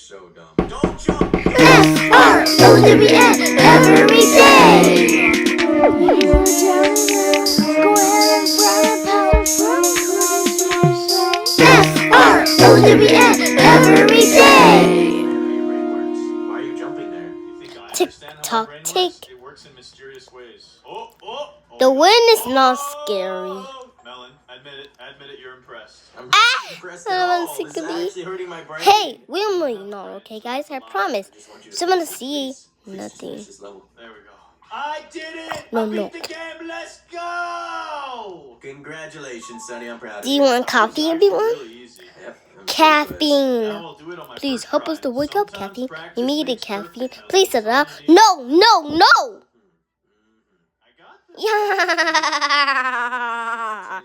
so dumb. Don't jump! F-R-O-W-N every day! F-R-O-W-N every day! Why are you jumping there? You think I Tick understand how tock my brain tick. works? It works in mysterious ways. The wind is not scary. Melon, admit it, you're impressed. I'm Ah! not impressed at all. Sick This of is me. actually hurting my brain. Hey, we'll not, okay, guys? I promise. I just want you Just want to finish see this, please. nothing. Finish this level. There we go. I did it! No, I beat no. the game! Let's go! Congratulations, Sonny. I'm proud of Do you want coffee, everyone? Really easy. Caffeine. Please help us to wake up, caffeine. You needed caffeine. Please set it out. No, no, no! Yeah.